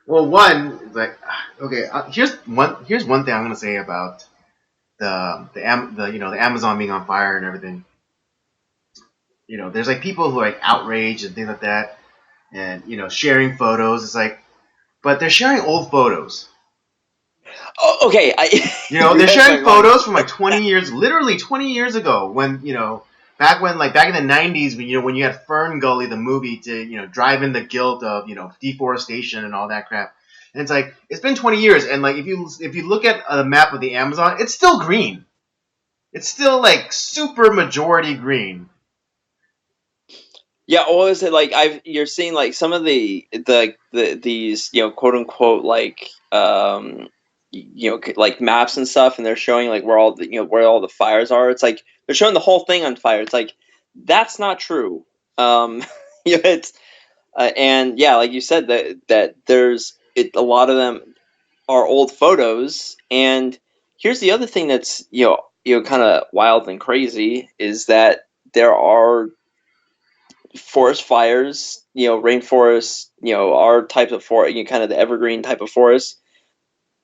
Well, one like okay. Here's one thing I'm gonna say about the Amazon being on fire and everything. There's like people who are like outraged and things like that, and sharing photos. It's like, but they're sharing old photos. Oh, okay, They're sharing photos from like 20 years, literally 20 years ago, when back in the 90s, when you had Fern Gully, the movie, to drive in the guilt of deforestation and all that crap. And it's like it's been 20 years, and like if you look at the map of the Amazon, it's still green. It's still like super majority green. Yeah, what is it like? You're seeing like some of these quote unquote like like maps and stuff, and they're showing like where all the fires are. It's like they're showing the whole thing on fire. It's like that's not true. Um, it's and yeah, like you said that a lot of them are old photos. And here's the other thing that's kind of wild and crazy is that there are forest fires, rainforests, our types of forest, kind of the evergreen type of forest.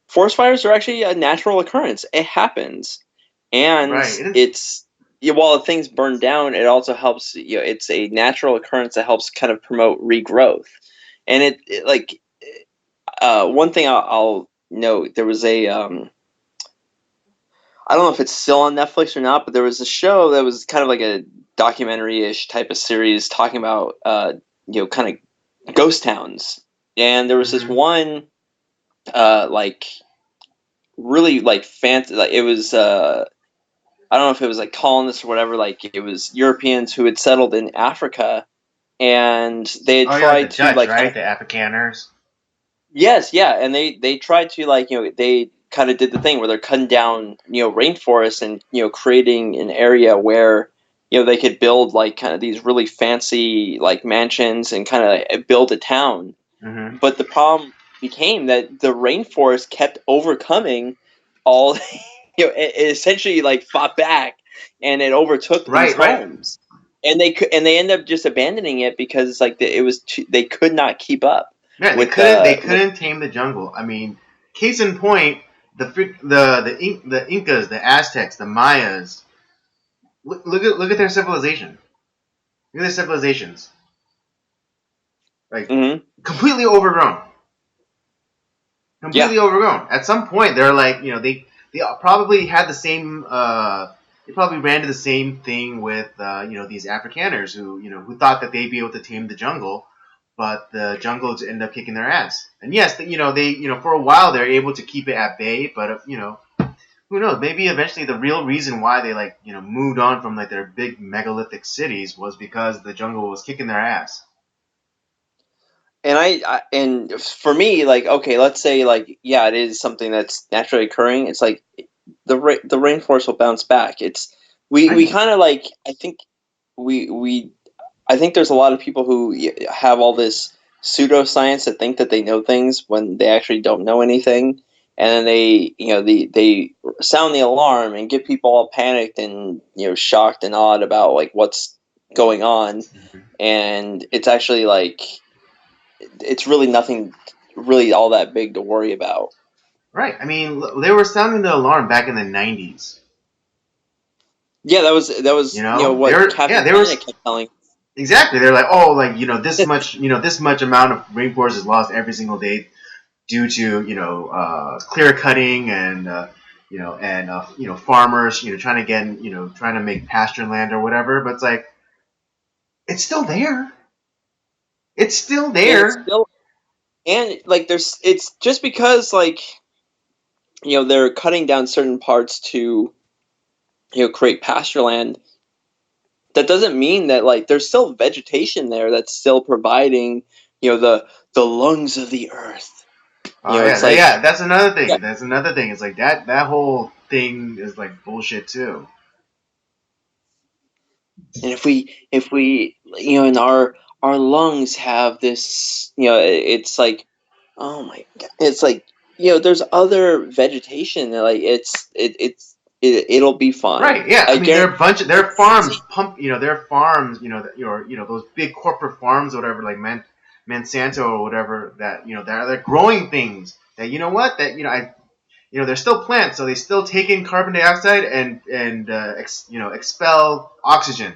Forest fires are actually a natural occurrence. It happens, and Right. it's while things burn down, it also helps. It's a natural occurrence that helps kind of promote regrowth. And it like one thing I'll note, there was a I don't know if it's still on Netflix or not, but there was a show that was kind of like a documentary-ish type of series talking about kind of ghost towns. And there was this one like really like fancy, like it was I don't know if it was like colonists or whatever, like it was Europeans who had settled in Africa, and they had Like tried the to Dutch, like right? The Afrikaners. yes, yeah, and they tried to like they kind of did the thing where they're cutting down rainforests and creating an area where they could build like kind of these really fancy like mansions and kind of build a town. Mm-hmm. But the problem became that the rainforest kept overcoming all it essentially like fought back, and it overtook these Right. homes. And they end up just abandoning it because it's like they could not keep up Yeah, they with couldn't tame the jungle. I mean, case in point, the Incas, the Aztecs, the Mayas. Look at their civilization. Look at their civilizations. Like Mhm. completely overgrown. Yeah. Completely overgrown. At some point, they're like they probably had the same. They probably ran into the same thing with these Afrikaners who thought that they'd be able to tame the jungle, but the jungle just ended up kicking their ass. And yes, they for a while they're able to keep it at bay, but who knows? Maybe eventually the real reason why they moved on from like their big megalithic cities was because the jungle was kicking their ass. And and for me, like, okay, let's say like, yeah, it is something that's naturally occurring. It's like the rainforest will bounce back. It's we Right. kind of like, we I think there's a lot of people who have all this pseudoscience that think that they know things when they actually don't know anything, and then they sound the alarm and get people all panicked and shocked and awed about like what's going on, Mm-hmm. and it's actually like it's really nothing really all that big to worry about. Right. I mean, they were sounding the alarm back in the '90s. Yeah, that was They what were Captain they were Planet kept telling. exactly. They're like, oh, like this much amount of rainforest is lost every single day due to clear cutting and farmers trying to get trying to make pasture land or whatever. But it's like it's still there. It's still And it's there. still, and like it's just because like they're cutting down certain parts to create pasture land, that doesn't mean that like there's still vegetation there that's still providing the lungs of the earth. Oh It's like, yeah. That's another yeah. thing. That's another thing. It's like that whole thing is like bullshit too. And if we and our lungs have this, it's like, oh my god, it's like there's other vegetation that, like, it's It'll be fine. Right. Yeah. I I mean, guarantee. there are farms pump. There are farms. Those big corporate farms, or whatever, like Monsanto or whatever. That they're growing things that they're still plants, so they still take in carbon dioxide and expel oxygen.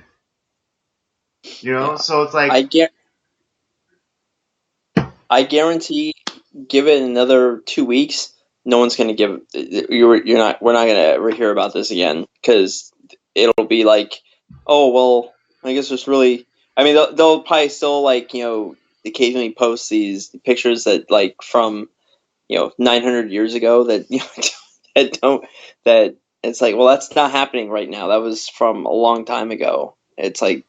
Yeah, So it's like I get. I guarantee. Give it another 2 weeks. No one's gonna give. You're not. We're not gonna ever hear about this again because it'll be like, oh well. I guess there's really. I mean, they'll probably still occasionally post these pictures that from 900 years ago that that don't that it's like, well, that's not happening right now. That was from a long time ago. It's like,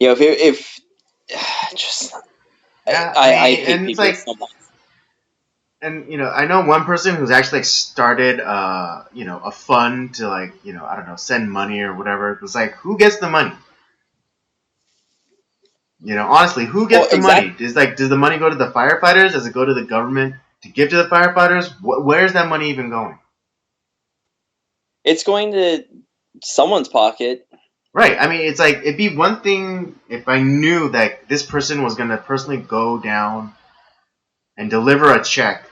if just yeah. I hate And it's people like, so much. and I know one person who's actually started a fund to, I don't know, send money or whatever. It was like, who gets the money? Honestly, who Well, gets the exactly. money? Does the money go to the firefighters? Does it go to the government to give to the firefighters? Where's that money even going? It's going to someone's pocket. Right. I mean, it's like, it'd be one thing if I knew that this person was gonna personally go down and deliver a check,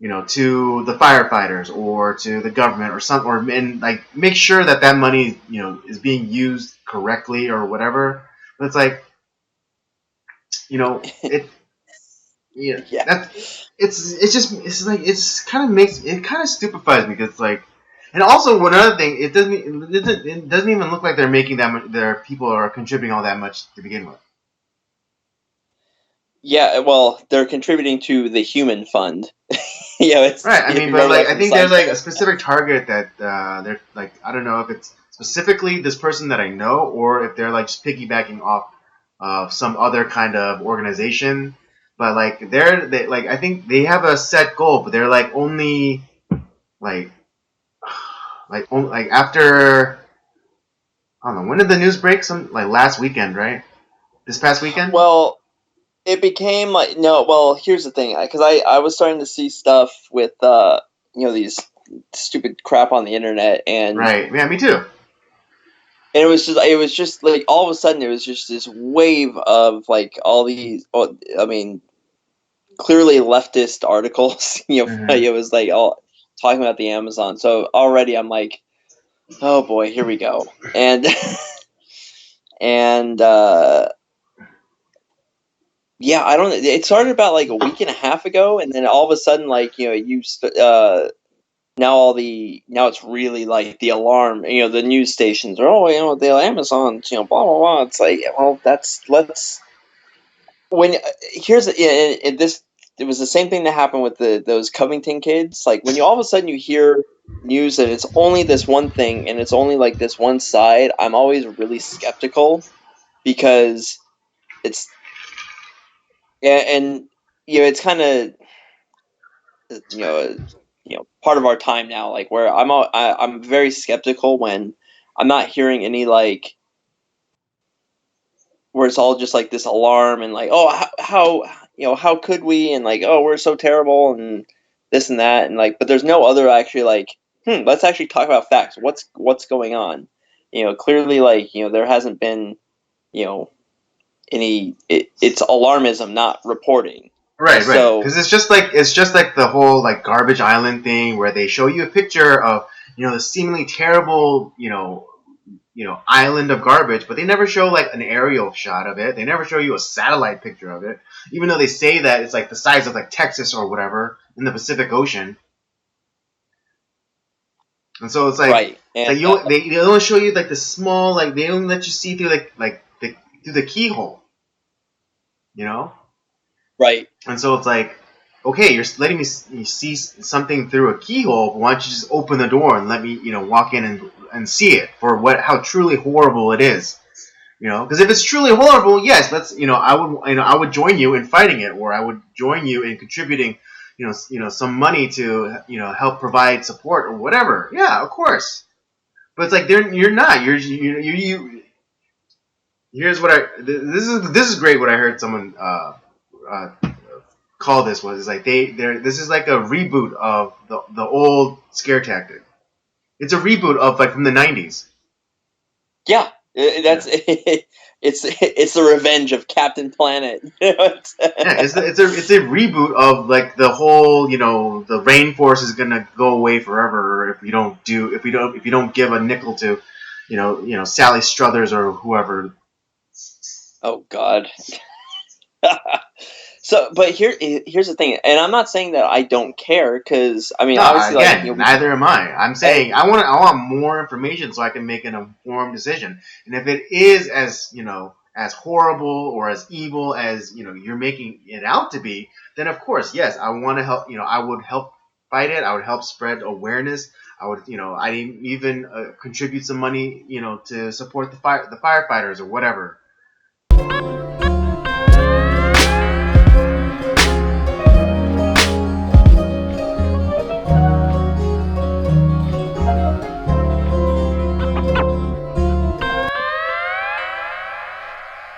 to the firefighters or to the government or some, or and like make sure that that money, is being used correctly or whatever. But it's like, it yeah, Yeah. that's it's just it's like it kind of stupefies me because it's like, and also one other thing, it doesn't even look like they're making that much. Their people are contributing all that much to begin with. Yeah, well, they're contributing to the human fund. Right. It's I you mean, but remember like that I from think there's like a Seinfeld. specific target that they're like, I don't know if it's specifically this person that I know or if they're like just piggybacking off of some other kind of organization. But like they like, I think they have a set goal, but they're like only like like after, I don't know, when did the news break? Some like last weekend, right? This past weekend. Well, it became like, no. Well, here's the thing, because I was starting to see stuff with these stupid crap on the internet, and Right. Yeah, me too. it was just like all of a sudden it was just this wave of like all these. I mean, clearly leftist articles. Hmm. It was like all talking about the Amazon. So already I'm like, oh boy, here we go. And and yeah, I don't. It started about like a week and a half ago, and then all of a sudden, now it's really like the alarm. The news stations are, oh, the Amazons, blah blah blah. It's like, well, that's let's when here's this. It was the same thing that happened with those Covington kids. Like when you all of a sudden you hear news that it's only this one thing and it's only like this one side, I'm always really skeptical because it's and it's kind of you know part of our time now, like where I'm very skeptical when I'm not hearing any like where it's all just like this alarm and like, oh, how could we, and like, oh, we're so terrible and this and that, and like, but there's no other actually like, let's actually talk about facts. What's going on? Clearly, like, there hasn't been you know it's alarmism, not reporting. Right. So Because it's just like the whole like garbage island thing where they show you a picture of the seemingly terrible island of garbage, but they never show like an aerial shot of it. They never show you a satellite picture of it, even though they say that it's like the size of like Texas or whatever in the Pacific Ocean. And so right, it's and like they only show you like the small, like they only let you see through through the keyhole, you know. right. And so it's like, okay, you're letting me see something through a keyhole. Why don't you just open the door and let me, walk in and see it for how truly horrible it is? Because if it's truly horrible, yes, I would join you in fighting it, or I would join you in contributing, some money to, help provide support or whatever. Yeah, of course. But it's like you're not. You. Here's what I. This is great. What I heard someone uh, call this was like they're this is like a reboot of the old scare tactic. It's a reboot of like from the 90s. Yeah, Yeah. that's it's the revenge of Captain Planet. Yeah, it's a reboot of like the whole the rainforest is gonna go away forever if you don't give a nickel to Sally Struthers or whoever. Oh God. So, but here's the thing, and I'm not saying that I don't care, because I mean, No, obviously, like, again, neither am I. I'm saying I want more information so I can make an informed decision. And if it is as as horrible or as evil as you're making it out to be, then of course, yes, I want to help. I would help fight it. I would help spread awareness. I would I even contribute some money to support the firefighters or whatever.